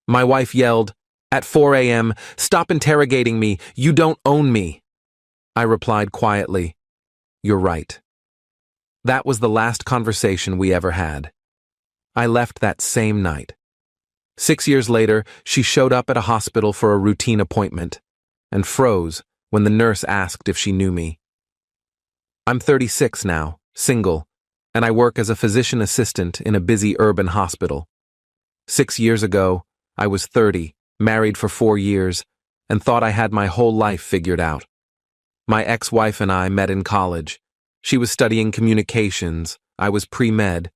My wife yelled, at 4 a.m., "Stop interrogating me, you don't own me." I replied quietly, "You're right." That was the last conversation we ever had. I left that same night. 6 years later, she showed up at a hospital for a routine appointment and froze when the nurse asked if she knew me. I'm 36 now, single, and I work as a physician assistant in a busy urban hospital. 6 years ago, I was 30, married for 4 years, and thought I had my whole life figured out. My ex-wife and I met in college. She was studying communications, I was pre-med.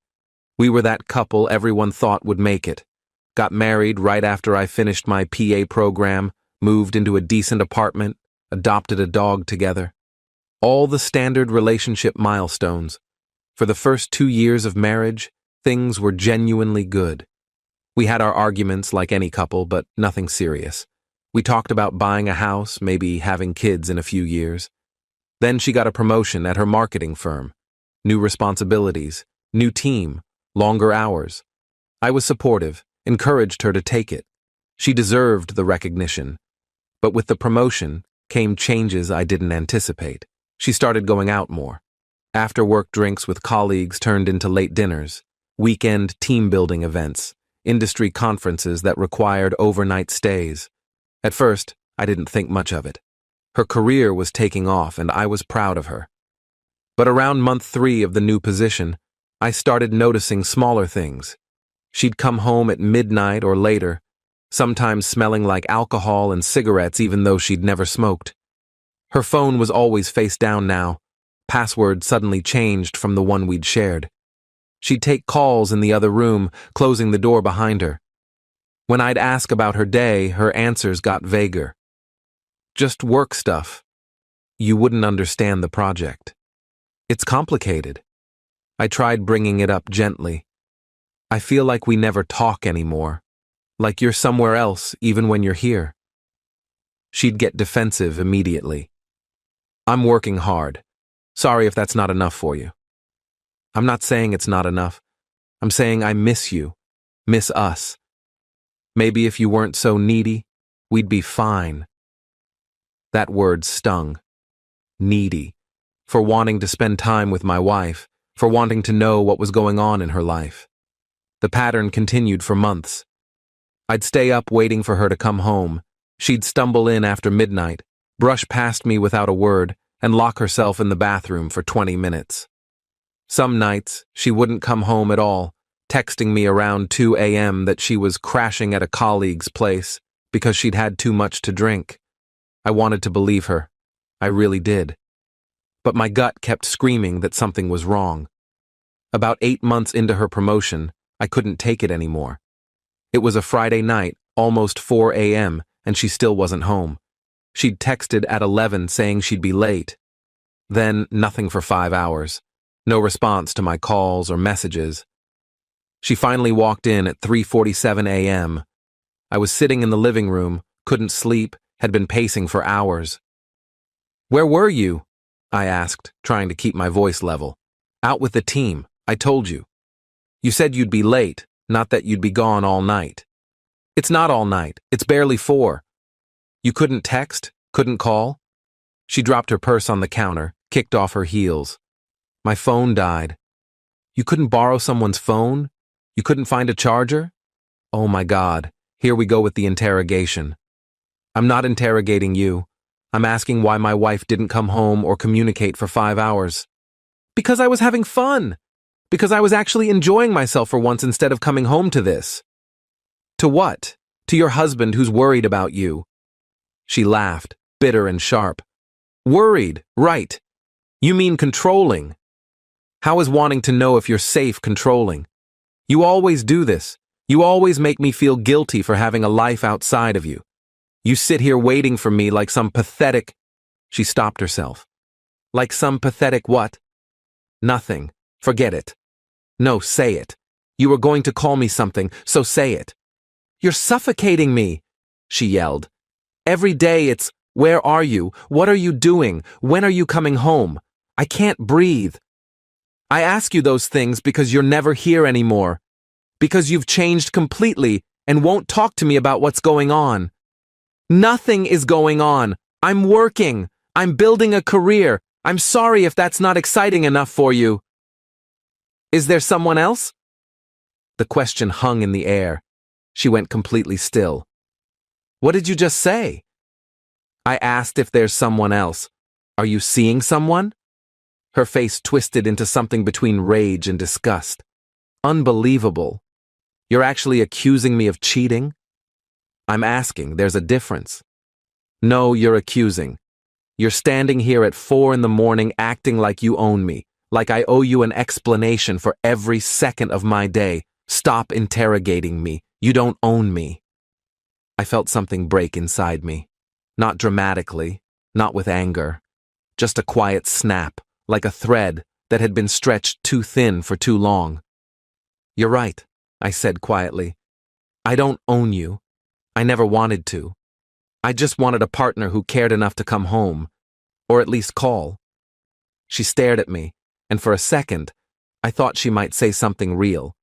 We were that couple everyone thought would make it. Got married right after I finished my PA program, moved into a decent apartment, adopted a dog together. All the standard relationship milestones. For the first 2 years of marriage, things were genuinely good. We had our arguments like any couple, but nothing serious. We talked about buying a house, maybe having kids in a few years. Then she got a promotion at her marketing firm. New responsibilities, new team, longer hours. I was supportive, encouraged her to take it. She deserved the recognition. But with the promotion came changes I didn't anticipate. She started going out more. After-work drinks with colleagues turned into late dinners, weekend team-building events, industry conferences that required overnight stays. At first, I didn't think much of it. Her career was taking off and I was proud of her. But around month 3 of the new position, I started noticing smaller things. She'd come home at midnight or later, sometimes smelling like alcohol and cigarettes even though she'd never smoked. Her phone was always face down now. Password suddenly changed from the one we'd shared. She'd take calls in the other room, closing the door behind her. When I'd ask about her day, her answers got vaguer. Just work stuff. You wouldn't understand the project. It's complicated. I tried bringing it up gently. I feel like we never talk anymore. Like you're somewhere else even when you're here. She'd get defensive immediately. I'm working hard. Sorry if that's not enough for you. I'm not saying it's not enough. I'm saying I miss you. Miss us. Maybe if you weren't so needy, we'd be fine. That word stung. Needy. For wanting to spend time with my wife, for wanting to know what was going on in her life. The pattern continued for months. I'd stay up waiting for her to come home. She'd stumble in after midnight, brush past me without a word, and lock herself in the bathroom for 20 minutes. Some nights, she wouldn't come home at all, texting me around 2 a.m. that she was crashing at a colleague's place because she'd had too much to drink. I wanted to believe her. I really did. But my gut kept screaming that something was wrong. About 8 months into her promotion, I couldn't take it anymore. It was a Friday night, almost 4 a.m., and she still wasn't home. She'd texted at 11 saying she'd be late. Then nothing for 5 hours. No response to my calls or messages. She finally walked in at 3:47 a.m. I was sitting in the living room, couldn't sleep, had been pacing for hours. "Where were you?" I asked, trying to keep my voice level. "Out with the team, I told you. You said you'd be late, not that you'd be gone all night." "It's not all night, it's barely 4. You couldn't text, couldn't call?" She dropped her purse on the counter, kicked off her heels. "My phone died." "You couldn't borrow someone's phone? You couldn't find a charger?" Oh my God, here we go with the interrogation. I'm not interrogating you. I'm asking why my wife didn't come home or communicate for 5 hours. Because I was having fun. Because I was actually enjoying myself for once instead of coming home to this. To what? To your husband who's worried about you. She laughed, bitter and sharp. Worried, right. You mean controlling. How is wanting to know if you're safe controlling? You always do this. You always make me feel guilty for having a life outside of you. You sit here waiting for me like some pathetic... She stopped herself. Like some pathetic what? Nothing. Forget it. No, say it. You were going to call me something, so say it. You're suffocating me, she yelled. Every day it's, where are you? What are you doing? When are you coming home? I can't breathe. I ask you those things because you're never here anymore. Because you've changed completely, and won't talk to me about what's going on. Nothing is going on. I'm working. I'm building a career. I'm sorry if that's not exciting enough for you. Is there someone else? The question hung in the air. She went completely still. What did you just say? I asked if there's someone else. Are you seeing someone? Her face twisted into something between rage and disgust. Unbelievable. You're actually accusing me of cheating? I'm asking, there's a difference. No, you're accusing. You're standing here at 4 a.m. acting like you own me, like I owe you an explanation for every second of my day. Stop interrogating me. You don't own me. I felt something break inside me. Not dramatically, not with anger. Just a quiet snap, like a thread that had been stretched too thin for too long. You're right, I said quietly. I don't own you. I never wanted to. I just wanted a partner who cared enough to come home, or at least call. She stared at me, and for a second, I thought she might say something real,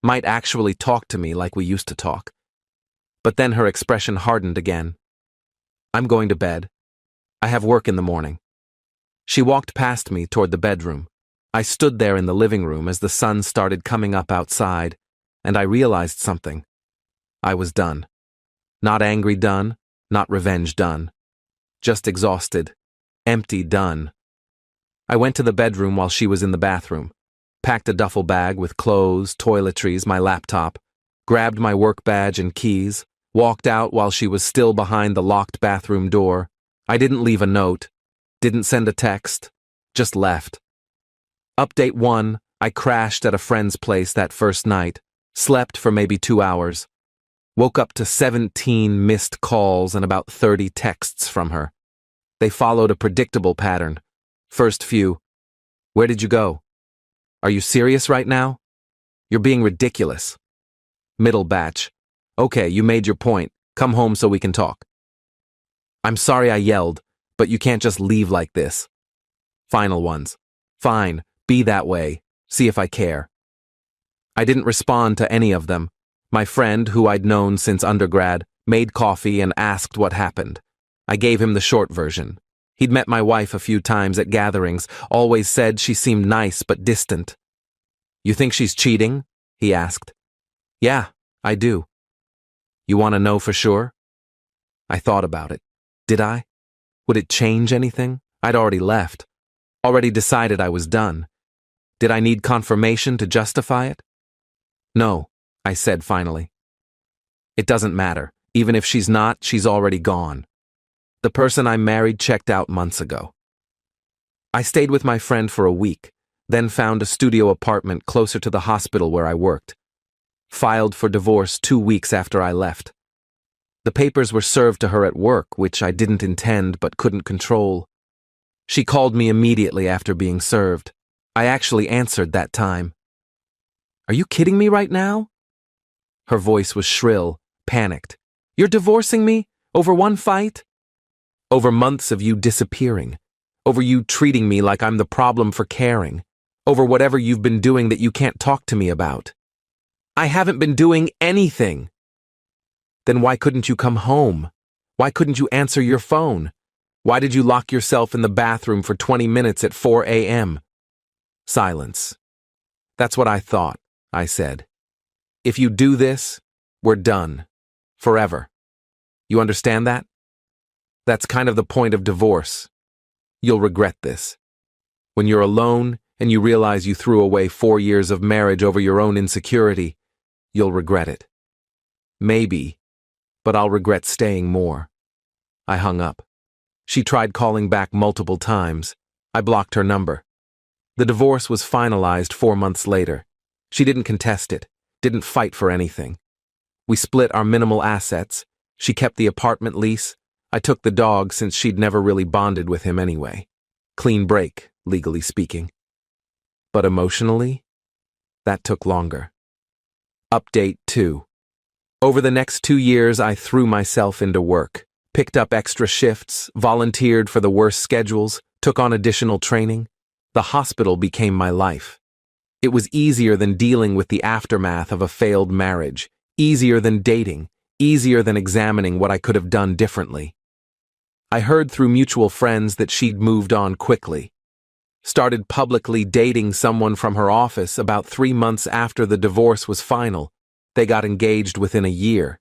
might actually talk to me like we used to talk. But then her expression hardened again. I'm going to bed. I have work in the morning. She walked past me toward the bedroom. I stood there in the living room as the sun started coming up outside, and I realized something. I was done. Not angry done, not revenge done. Just exhausted, empty done. I went to the bedroom while she was in the bathroom, packed a duffel bag with clothes, toiletries, my laptop, grabbed my work badge and keys, walked out while she was still behind the locked bathroom door. I didn't leave a note, didn't send a text, just left. Update 1, I crashed at a friend's place that first night, slept for maybe 2 hours. Woke up to 17 missed calls and about 30 texts from her. They followed a predictable pattern. First few, where did you go? Are you serious right now? You're being ridiculous. Middle batch, okay, you made your point. Come home so we can talk. I'm sorry I yelled, but you can't just leave like this. Final ones, fine, be that way, see if I care. I didn't respond to any of them. My friend, who I'd known since undergrad, made coffee and asked what happened. I gave him the short version. He'd met my wife a few times at gatherings, always said she seemed nice but distant. You think she's cheating? He asked. Yeah, I do. You want to know for sure? I thought about it. Did I? Would it change anything? I'd already left. Already decided I was done. Did I need confirmation to justify it? No, I said finally. It doesn't matter. Even if she's not, she's already gone. The person I married checked out months ago. I stayed with my friend for a week, then found a studio apartment closer to the hospital where I worked. Filed for divorce 2 weeks after I left. The papers were served to her at work, which I didn't intend but couldn't control. She called me immediately after being served. I actually answered that time. Are you kidding me right now? Her voice was shrill, panicked. You're divorcing me? Over one fight? Over months of you disappearing. Over you treating me like I'm the problem for caring. Over whatever you've been doing that you can't talk to me about. I haven't been doing anything. Then why couldn't you come home? Why couldn't you answer your phone? Why did you lock yourself in the bathroom for 20 minutes at 4 a.m.? Silence. That's what I thought, I said. If you do this, we're done. Forever. You understand that? That's kind of the point of divorce. You'll regret this. When you're alone and you realize you threw away 4 years of marriage over your own insecurity, you'll regret it. Maybe, but I'll regret staying more. I hung up. She tried calling back multiple times. I blocked her number. The divorce was finalized 4 months later. She didn't contest it, didn't fight for anything. We split our minimal assets. She kept the apartment lease. I took the dog since she'd never really bonded with him anyway. Clean break, legally speaking. But emotionally, that took longer. Update 2. Over the next 2 years, I threw myself into work, picked up extra shifts, volunteered for the worst schedules, took on additional training. The hospital became my life. It was easier than dealing with the aftermath of a failed marriage, Easier than dating, easier than examining what I could have done differently. I heard through mutual friends that she'd moved on quickly. Started publicly dating someone from her office about 3 months after the divorce was final. They got engaged within a year.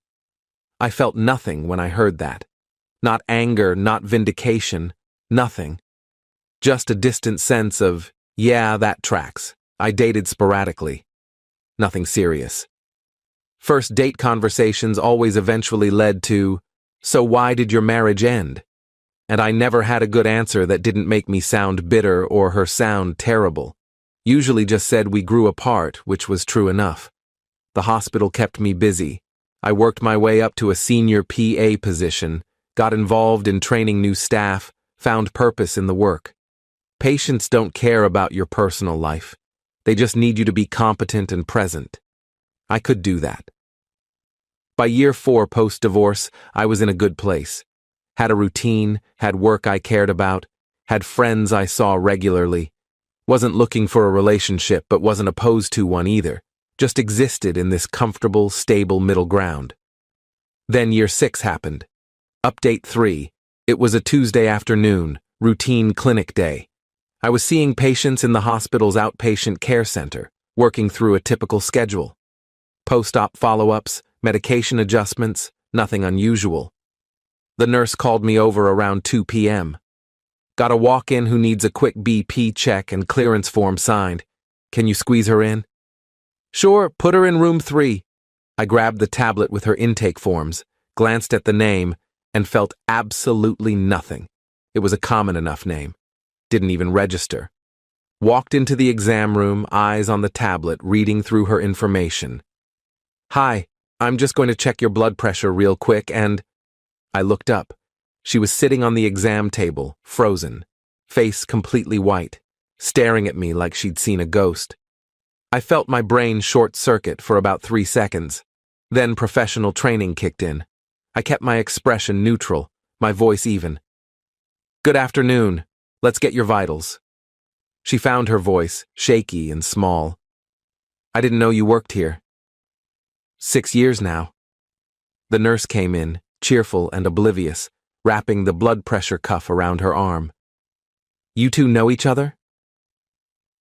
I felt nothing when I heard that. Not anger, not vindication, nothing. Just a distant sense of, yeah, that tracks. I dated sporadically. Nothing serious. First date conversations always eventually led to, so why did your marriage end? And I never had a good answer that didn't make me sound bitter or her sound terrible. Usually just said we grew apart, which was true enough. The hospital kept me busy. I worked my way up to a senior PA position, got involved in training new staff, found purpose in the work. Patients don't care about your personal life. They just need you to be competent and present. I could do that. By year 4 post-divorce, I was in a good place. Had a routine, had work I cared about, had friends I saw regularly. Wasn't looking for a relationship, but wasn't opposed to one either. Just existed in this comfortable, stable middle ground. Then year 6 happened. Update 3. It was a Tuesday afternoon, routine clinic day. I was seeing patients in the hospital's outpatient care center, working through a typical schedule. Post-op follow-ups, medication adjustments, nothing unusual. The nurse called me over around 2 p.m. Got a walk-in who needs a quick BP check and clearance form signed. Can you squeeze her in? Sure, put her in room 3. I grabbed the tablet with her intake forms, glanced at the name, and felt absolutely nothing. It was a common enough name. Didn't even register. Walked into the exam room, eyes on the tablet, reading through her information. Hi, I'm just going to check your blood pressure real quick and... I looked up. She was sitting on the exam table, frozen, face completely white, staring at me like she'd seen a ghost. I felt my brain short-circuit for about 3 seconds. Then professional training kicked in. I kept my expression neutral, my voice even. Good afternoon. Let's get your vitals. She found her voice, shaky and small. I didn't know you worked here. 6 years now. The nurse came in, cheerful and oblivious, wrapping the blood pressure cuff around her arm. You two know each other?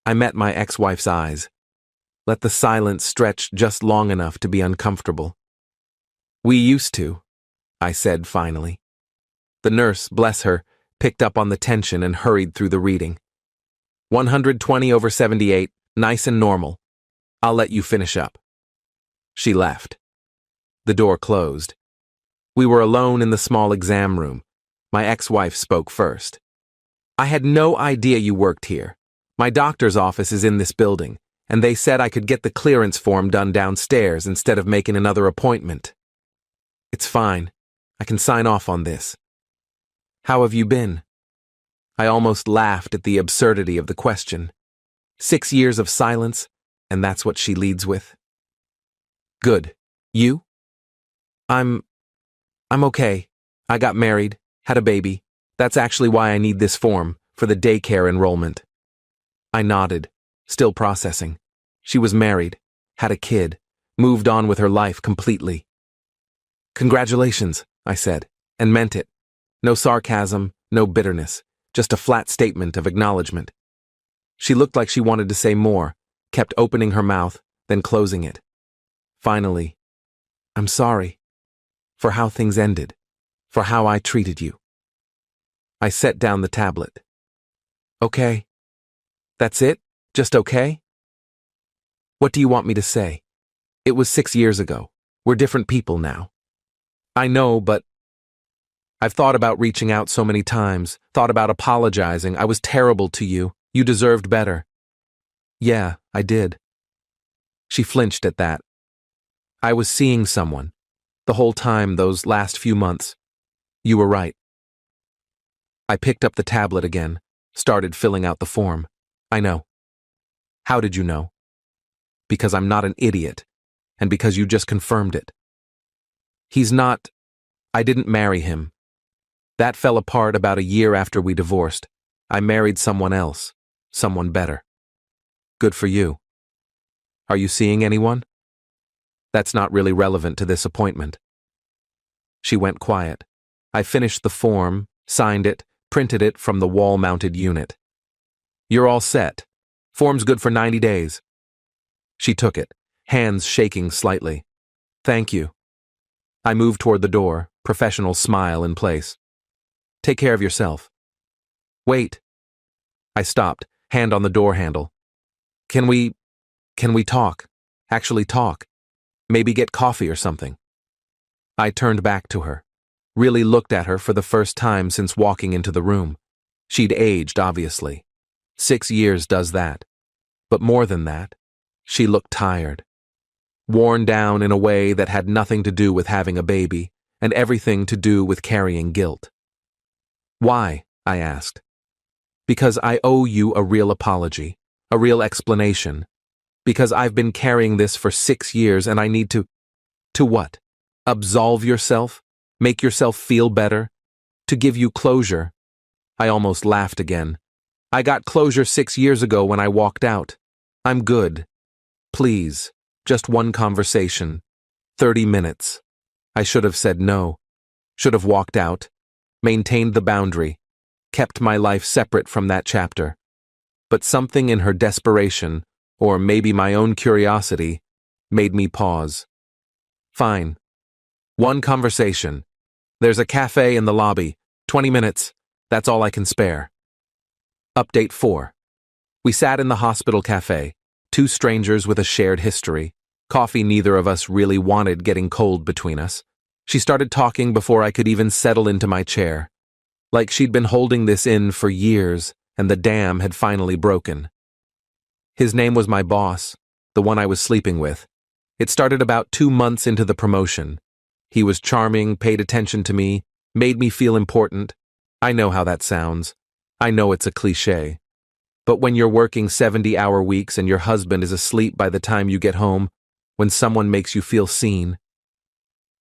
I met my ex-wife's eyes. Let the silence stretch just long enough to be uncomfortable. We used to, I said finally. The nurse, bless her, picked up on the tension and hurried through the reading. 120/78, nice and normal. I'll let you finish up. She left. The door closed. We were alone in the small exam room. My ex-wife spoke first. I had no idea you worked here. My doctor's office is in this building, and they said I could get the clearance form done downstairs instead of making another appointment. It's fine. I can sign off on this. How have you been? I almost laughed at the absurdity of the question. 6 years of silence, and that's what she leads with. Good. You? I'm okay. I got married, had a baby. That's actually why I need this form, for the daycare enrollment. I nodded, still processing. She was married, had a kid, moved on with her life completely. Congratulations, I said, and meant it. No sarcasm, no bitterness, just a flat statement of acknowledgement. She looked like she wanted to say more, kept opening her mouth, then closing it. Finally, I'm sorry. For how things ended, for how I treated you. I set down the tablet. Okay. That's it? Just okay? What do you want me to say? It was 6 years ago. We're different people now. I know, but I've thought about reaching out so many times, thought about apologizing. I was terrible to you. You deserved better. Yeah, I did. She flinched at that. I was seeing someone. The whole time, those last few months. You were right. I picked up the tablet again, started filling out the form. I know. How did you know? Because I'm not an idiot, and because you just confirmed it. He's not... I didn't marry him. That fell apart about a year after we divorced. I married someone else, someone better. Good for you. Are you seeing anyone? That's not really relevant to this appointment. She went quiet. I finished the form, signed it, printed it from the wall-mounted unit. You're all set. Form's good for 90 days. She took it, hands shaking slightly. Thank you. I moved toward the door, professional smile in place. Take care of yourself. Wait. I stopped, hand on the door handle. Can we talk? Actually talk. Maybe get coffee or something. I turned back to her, really looked at her for the first time since walking into the room. She'd aged, obviously. 6 years does that. But more than that, she looked tired. Worn down in a way that had nothing to do with having a baby, and everything to do with carrying guilt. Why? I asked. Because I owe you a real apology, a real explanation. Because I've been carrying this for 6 years and I need to... To what? Absolve yourself? Make yourself feel better? To give you closure? I almost laughed again. I got closure 6 years ago when I walked out. I'm good. Please, just one conversation. 30 minutes. I should have said no. Should have walked out. Maintained the boundary. Kept my life separate from that chapter. But something in her desperation, or maybe my own curiosity, made me pause. Fine. One conversation. There's a cafe in the lobby. 20 minutes. That's all I can spare. Update 4. We sat in the hospital cafe, 2 strangers with a shared history. Coffee neither of us really wanted getting cold between us. She started talking before I could even settle into my chair. Like she'd been holding this in for years, and the dam had finally broken. His name was my boss, the one I was sleeping with. It started about 2 months into the promotion. He was charming, paid attention to me, made me feel important. I know how that sounds. I know it's a cliché. But when you're working 70-hour weeks and your husband is asleep by the time you get home, when someone makes you feel seen.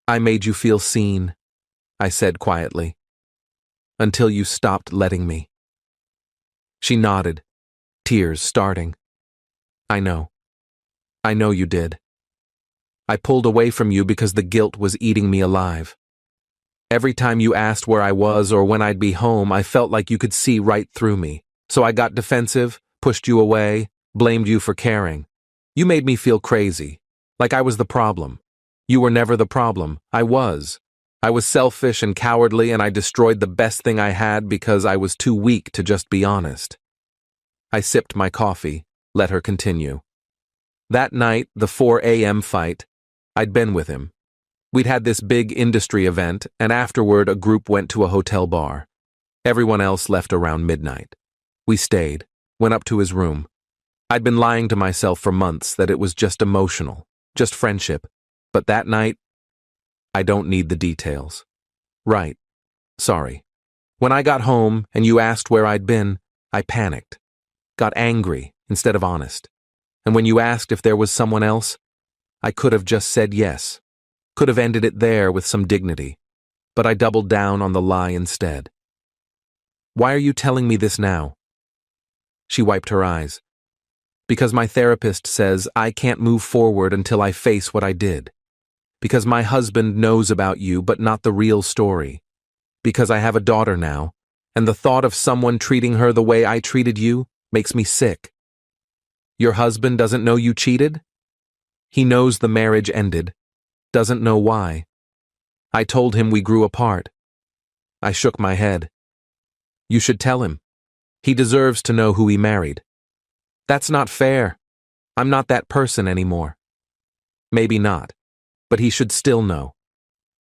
I made you feel seen, I said quietly. Until you stopped letting me. She nodded, tears starting. I know. I know you did. I pulled away from you because the guilt was eating me alive. Every time you asked where I was or when I'd be home, I felt like you could see right through me. So I got defensive, pushed you away, blamed you for caring. You made me feel crazy, like I was the problem. You were never the problem. I was. I was selfish and cowardly, and I destroyed the best thing I had because I was too weak to just be honest. I sipped my coffee, let her continue. That night, the 4 a.m. fight, I'd been with him. We'd had this big industry event, and afterward a group went to a hotel bar. Everyone else left around midnight. We stayed, went up to his room. I'd been lying to myself for months that it was just emotional, just friendship. But that night, I don't need the details. Right. Sorry. When I got home and you asked where I'd been, I panicked. Got angry instead of honest. And when you asked if there was someone else, I could have just said yes. Could have ended it there with some dignity. But I doubled down on the lie instead. Why are you telling me this now? She wiped her eyes. Because my therapist says I can't move forward until I face what I did. Because my husband knows about you but not the real story. Because I have a daughter now, and the thought of someone treating her the way I treated you makes me sick. Your husband doesn't know you cheated? He knows the marriage ended, doesn't know why. I told him we grew apart. I shook my head. You should tell him. He deserves to know who he married. That's not fair. I'm not that person anymore. Maybe not, but he should still know.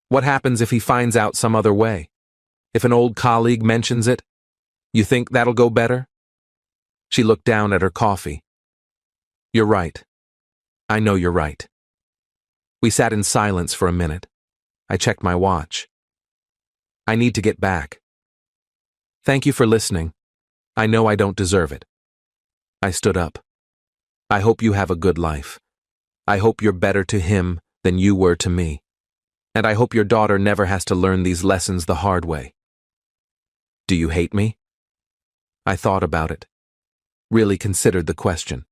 What happens if he finds out some other way? If an old colleague mentions it? You think that'll go better? She looked down at her coffee. You're right. I know you're right. We sat in silence for a minute. I checked my watch. I need to get back. Thank you for listening. I know I don't deserve it. I stood up. I hope you have a good life. I hope you're better to him than you were to me. And I hope your daughter never has to learn these lessons the hard way. Do you hate me? I thought about it. Really considered the question.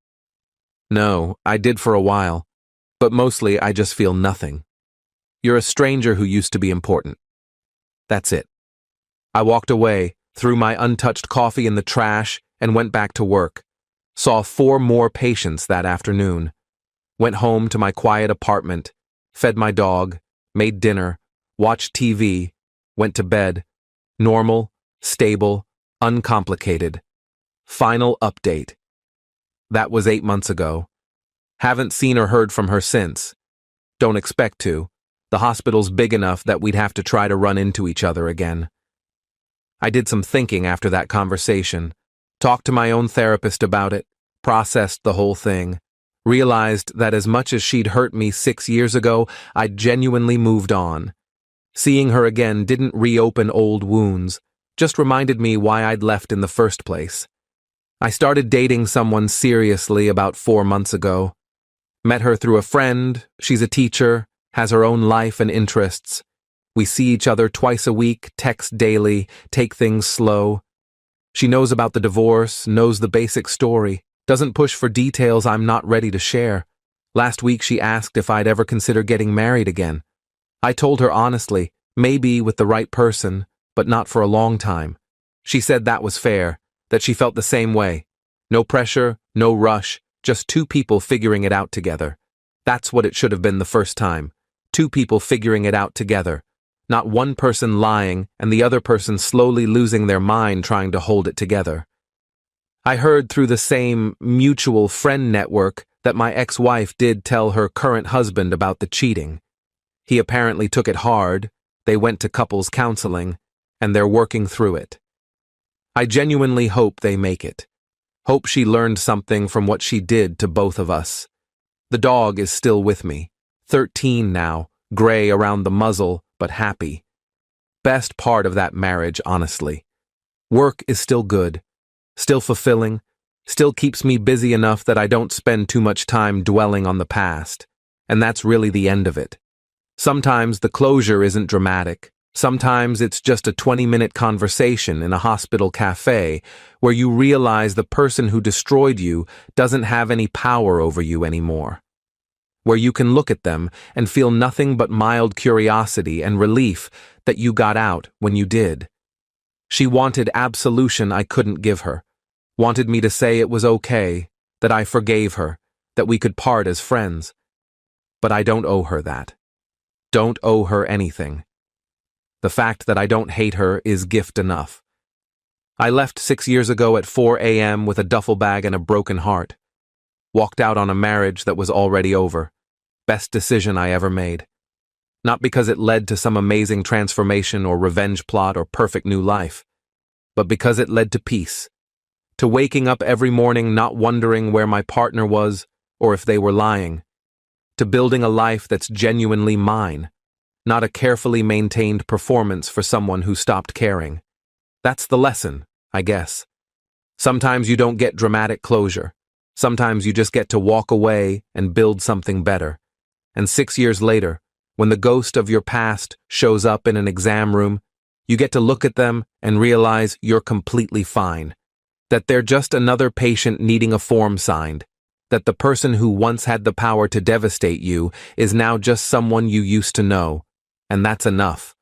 No, I did for a while. But mostly I just feel nothing. You're a stranger who used to be important. That's it. I walked away, threw my untouched coffee in the trash, and went back to work. Saw 4 more patients that afternoon. Went home to my quiet apartment, fed my dog, made dinner, watched TV, went to bed. Normal, stable, uncomplicated. Final update. That was 8 months ago. Haven't seen or heard from her since. Don't expect to. The hospital's big enough that we'd have to try to run into each other again. I did some thinking after that conversation, talked to my own therapist about it, processed the whole thing, realized that as much as she'd hurt me 6 years ago, I'd genuinely moved on. Seeing her again didn't reopen old wounds, just reminded me why I'd left in the first place. I started dating someone seriously about 4 months ago. Met her through a friend, she's a teacher, has her own life and interests. We see each other twice a week, text daily, take things slow. She knows about the divorce, knows the basic story, doesn't push for details I'm not ready to share. Last week she asked if I'd ever consider getting married again. I told her honestly, maybe with the right person, but not for a long time. She said that was fair, that she felt the same way. No pressure, no rush, just 2 people figuring it out together. That's what it should have been the first time. 2 people figuring it out together. Not one person lying and the other person slowly losing their mind trying to hold it together. I heard through the same mutual friend network that my ex-wife did tell her current husband about the cheating. He apparently took it hard, they went to couples counseling, and they're working through it. I genuinely hope they make it. Hope she learned something from what she did to both of us. The dog is still with me, 13 now, gray around the muzzle, but happy. Best part of that marriage, honestly. Work is still good, still fulfilling, still keeps me busy enough that I don't spend too much time dwelling on the past, and that's really the end of it. Sometimes the closure isn't dramatic. Sometimes it's just a 20-minute conversation in a hospital cafe where you realize the person who destroyed you doesn't have any power over you anymore. Where you can look at them and feel nothing but mild curiosity and relief that you got out when you did. She wanted absolution I couldn't give her, wanted me to say it was okay, that I forgave her, that we could part as friends. But I don't owe her that. Don't owe her anything. The fact that I don't hate her is gift enough. I left 6 years ago at 4 a.m. with a duffel bag and a broken heart. Walked out on a marriage that was already over. Best decision I ever made. Not because it led to some amazing transformation or revenge plot or perfect new life, but because it led to peace. To waking up every morning not wondering where my partner was or if they were lying. To building a life that's genuinely mine. Not a carefully maintained performance for someone who stopped caring. That's the lesson, I guess. Sometimes you don't get dramatic closure. Sometimes you just get to walk away and build something better. And 6 years later, when the ghost of your past shows up in an exam room, you get to look at them and realize you're completely fine. That they're just another patient needing a form signed. That the person who once had the power to devastate you is now just someone you used to know. And that's enough.